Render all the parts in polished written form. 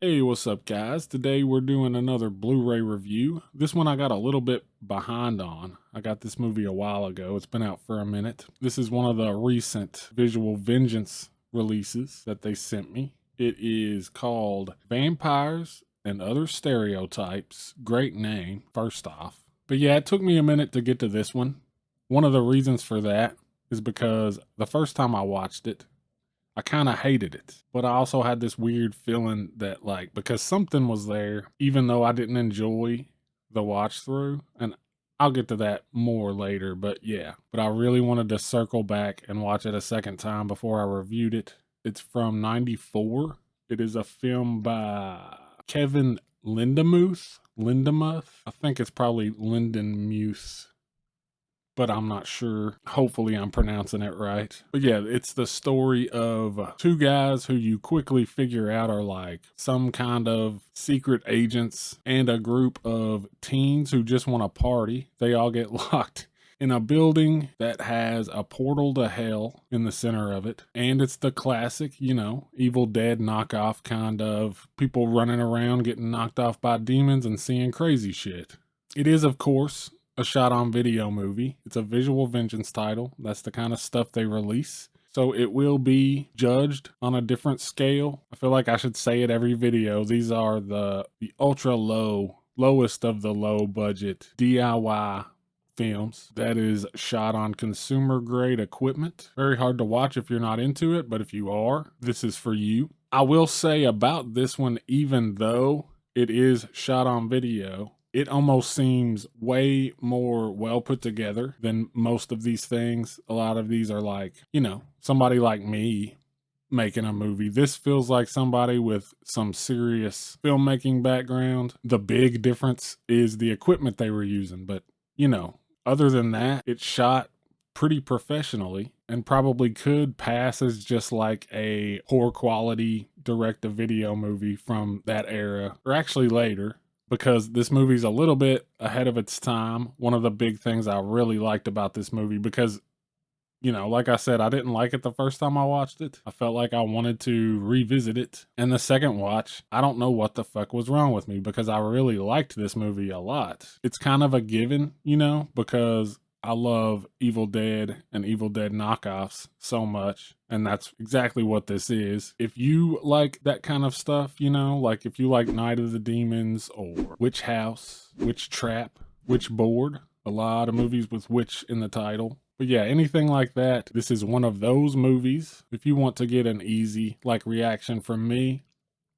Hey, what's up, guys? Today we're doing another Blu Ray review. This one I got a little bit behind on. I got this movie a while ago. It's been out for a minute. This is one of the recent Visual Vengeance releases that they sent me. It is called Vampires and Other Stereotypes. Great name, first off. But yeah, it took me a minute to get to this one. One of the reasons for that is because the first time I watched it, I kind of hated it, but I also had this weird feeling that, like, because something was there, even though I didn't enjoy the watch through, and I'll get to that more later, but yeah. But I really wanted to circle back and watch it a second time before I reviewed it. It's from '94. It is a film by Kevin Lindemuth. I think it's probably Lindenmuth, but I'm not sure. Hopefully I'm pronouncing it right. But yeah, it's the story of two guys who you quickly figure out are like some kind of secret agents and a group of teens who just want to party. They all get locked in a building that has a portal to hell in the center of it. And it's the classic, Evil Dead knockoff kind of people running around getting knocked off by demons and seeing crazy shit. It is, of course, a shot-on-video movie. It's a Visual Vengeance title. That's the kind of stuff they release. So it will be judged on a different scale. I feel like I should say it every video. These are the ultra lowest of the low budget DIY films that is shot on consumer grade equipment. Very hard to watch if you're not into it, but if you are, this is for you. I will say about this one, even though it is shot on video, it almost seems way more well put together than most of these things. A lot of these are like, somebody like me making a movie. This feels like somebody with some serious filmmaking background. The big difference is the equipment they were using. But, other than that, it's shot pretty professionally and probably could pass as just like a poor quality direct-to-video movie from that era, or actually later, because this movie's a little bit ahead of its time. One of the big things I really liked about this movie, because, like I said, I didn't like it the first time I watched it. I felt like I wanted to revisit it. And the second watch, I don't know what the fuck was wrong with me, because I really liked this movie a lot. It's kind of a given, because I love Evil Dead and Evil Dead knockoffs so much, and that's exactly what this is. If you like that kind of stuff, like if you like Night of the Demons or Witch House, Witch Trap, Witch Board, a lot of movies with witch in the title. But yeah, anything like that, this is one of those movies. If you want to get an easy reaction from me,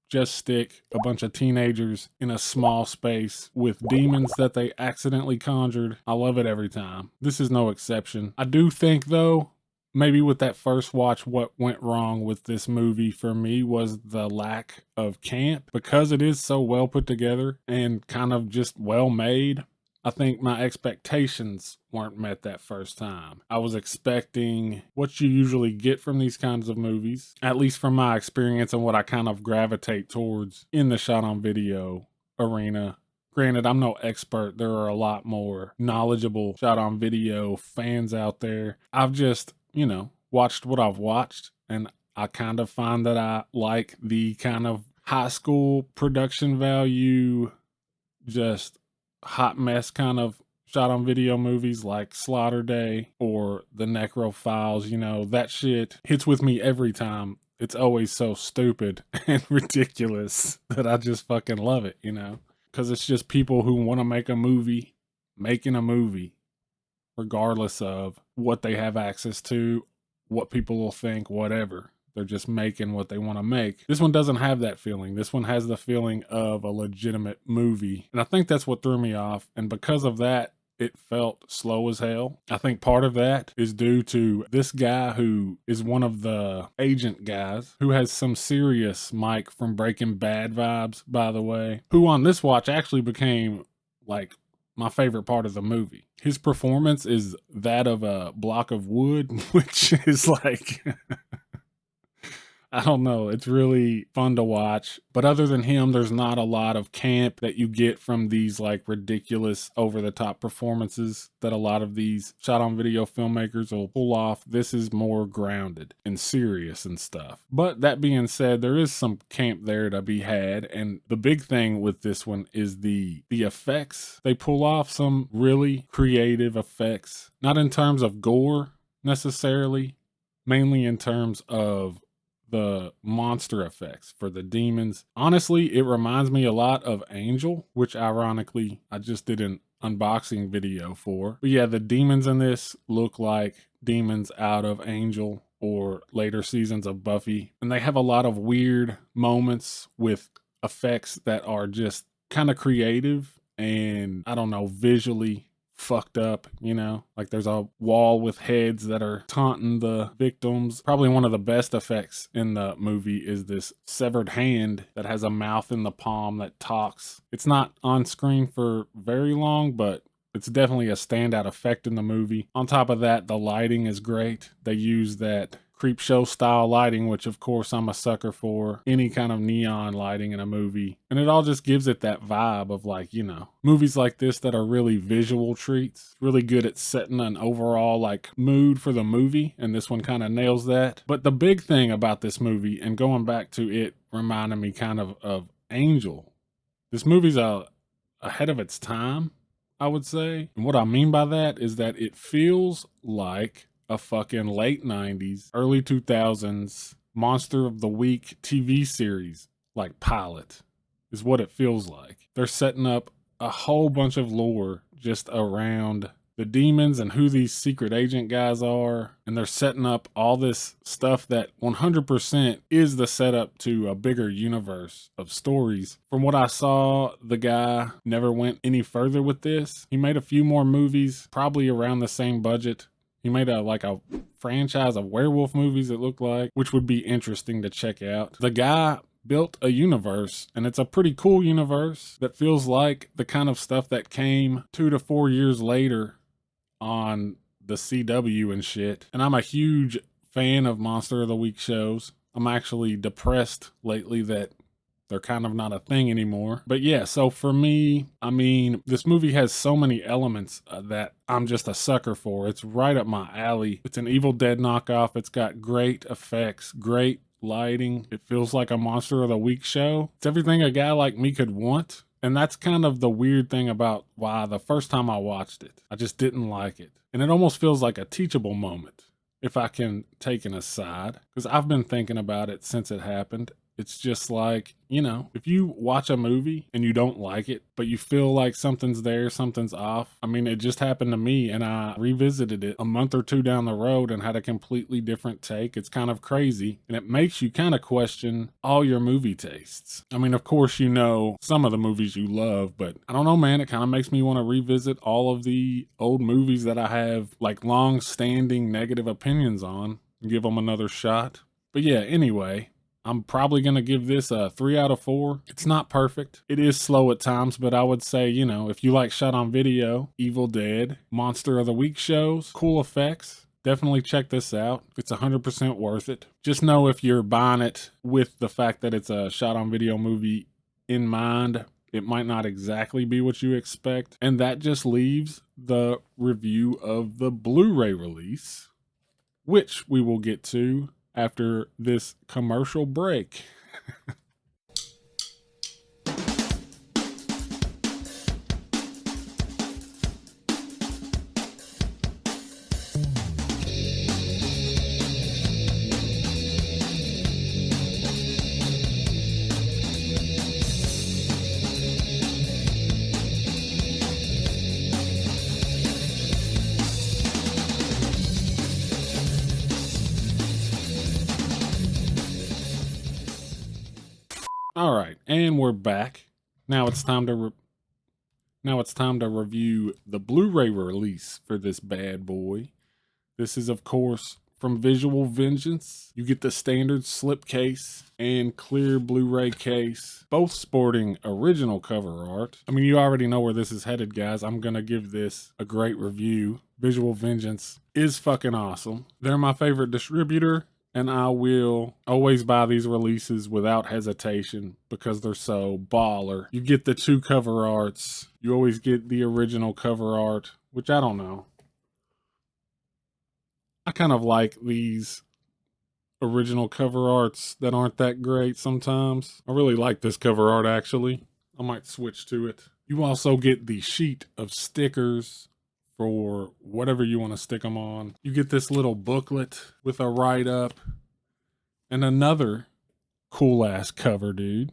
just stick a bunch of teenagers in a small space with demons that they accidentally conjured. I love it every time. This is no exception. I do think, though, maybe with that first watch, what went wrong with this movie for me was the lack of camp. Because it is so well put together and kind of just well made, I think my expectations weren't met that first time. I was expecting what you usually get from these kinds of movies, at least from my experience and what I kind of gravitate towards in the shot on video arena. Granted, I'm no expert. There are a lot more knowledgeable shot on video fans out there. I've just, watched what I've watched, and I kind of find that I like the kind of high school production value, just hot mess kind of shot on video movies like Slaughter Day or The Necro Files. That shit hits with me every time. It's always so stupid and ridiculous that I just fucking love it, because it's just people who want to make a movie making a movie, regardless of what they have access to, what people will think, whatever. They're just making what they want to make. This one doesn't have that feeling. This one has the feeling of a legitimate movie. And I think that's what threw me off. And because of that, it felt slow as hell. I think part of that is due to this guy who is one of the agent guys, who has some serious Mike from Breaking Bad vibes, by the way, who on this watch actually became like my favorite part of the movie. His performance is that of a block of wood, which is like... I don't know. It's really fun to watch. But other than him, there's not a lot of camp that you get from these like ridiculous over the top performances that a lot of these shot on video filmmakers will pull off. This is more grounded and serious and stuff. But that being said, there is some camp there to be had. And the big thing with this one is the effects. They pull off some really creative effects, not in terms of gore necessarily, mainly in terms of the monster effects for the demons. Honestly, it reminds me a lot of Angel, which ironically I just did an unboxing video for. But yeah, the demons in this look like demons out of Angel or later seasons of Buffy. And they have a lot of weird moments with effects that are just kind of creative and, I don't know, visually fucked up, you know? Like there's a wall with heads that are taunting the victims. Probably one of the best effects in the movie is this severed hand that has a mouth in the palm that talks. It's not on screen for very long, but it's definitely a standout effect in the movie. On top of that, the lighting is great. They use that creep show style lighting, which of course I'm a sucker for, any kind of neon lighting in a movie. And it all just gives it that vibe of like, you know, movies like this that are really visual treats, really good at setting an overall like mood for the movie. And this one kind of nails that. But the big thing about this movie, and going back to it reminding me kind of Angel, this movie's ahead of its time, I would say. And what I mean by that is that it feels like a fucking late 90s, early 2000s Monster of the Week TV series, like pilot, is what it feels like. They're setting up a whole bunch of lore just around the demons and who these secret agent guys are. And they're setting up all this stuff that 100% is the setup to a bigger universe of stories. From what I saw, the guy never went any further with this. He made a few more movies, probably around the same budget. He made a franchise of werewolf movies, it looked like, which would be interesting to check out. The guy built a universe, and it's a pretty cool universe that feels like the kind of stuff that came 2 to 4 years later on the CW and shit. And I'm a huge fan of Monster of the Week shows. I'm actually depressed lately that they're kind of not a thing anymore. But yeah, so for me, I mean, this movie has so many elements that I'm just a sucker for. It's right up my alley. It's an Evil Dead knockoff. It's got great effects, great lighting. It feels like a Monster of the Week show. It's everything a guy like me could want. And that's kind of the weird thing about why the first time I watched it, I just didn't like it. And it almost feels like a teachable moment, if I can take an aside, because I've been thinking about it since it happened. It's just like, you know, if you watch a movie and you don't like it, but you feel like something's there, something's off. I mean, it just happened to me, and I revisited it a month or two down the road and had a completely different take. It's kind of crazy, and it makes you kind of question all your movie tastes. I mean, of course, you know some of the movies you love, but I don't know, man, it kind of makes me want to revisit all of the old movies that I have like long-standing negative opinions on and give them another shot. But yeah, anyway, I'm probably going to give this a 3 out of 4. It's not perfect. It is slow at times, but I would say, you know, if you like shot on video, Evil Dead, Monster of the Week shows, cool effects, definitely check this out. It's 100% worth it. Just know if you're buying it with the fact that it's a shot on video movie in mind, it might not exactly be what you expect. And that just leaves the review of the Blu Ray release, which we will get to after this commercial break. All right, and we're back. Now it's time to review the Blu-ray release for this bad boy. This is, of course, from Visual Vengeance. You get the standard slipcase and clear Blu-ray case, both sporting original cover art. I mean, you already know where this is headed, guys. I'm gonna give this a great review. Visual Vengeance is fucking awesome. They're my favorite distributor. And I will always buy these releases without hesitation because they're so baller. You get the 2 cover arts. You always get the original cover art, which I don't know. I kind of like these original cover arts that aren't that great sometimes. I really like this cover art actually. I might switch to it. You also get the sheet of stickers for whatever you want to stick them on. You get this little booklet with a write-up and another cool ass cover, dude.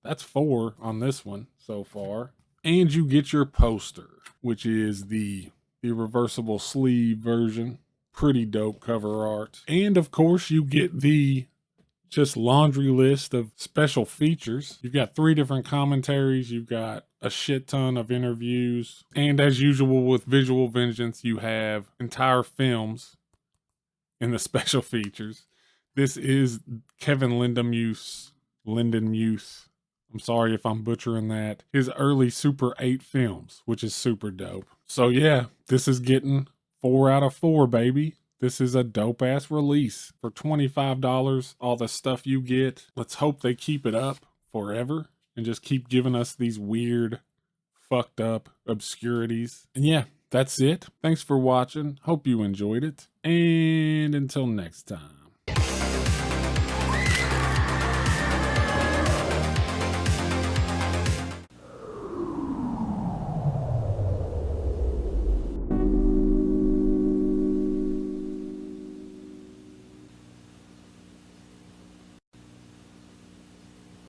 That's 4 on this one so far. And you get your poster, which is the reversible sleeve version. Pretty dope cover art. And of course, you get the just laundry list of special features. You've got 3 different commentaries. You've got a shit ton of interviews. And as usual with Visual Vengeance, you have entire films in the special features. This is Kevin Lindenmuth's, I'm sorry if I'm butchering that, his early Super 8 films, which is super dope. So yeah, this is getting 4 out of 4, baby. This is a dope ass release for $25. All the stuff you get. Let's hope they keep it up forever and just keep giving us these weird, fucked up obscurities. And yeah, that's it. Thanks for watching. Hope you enjoyed it. And until next time.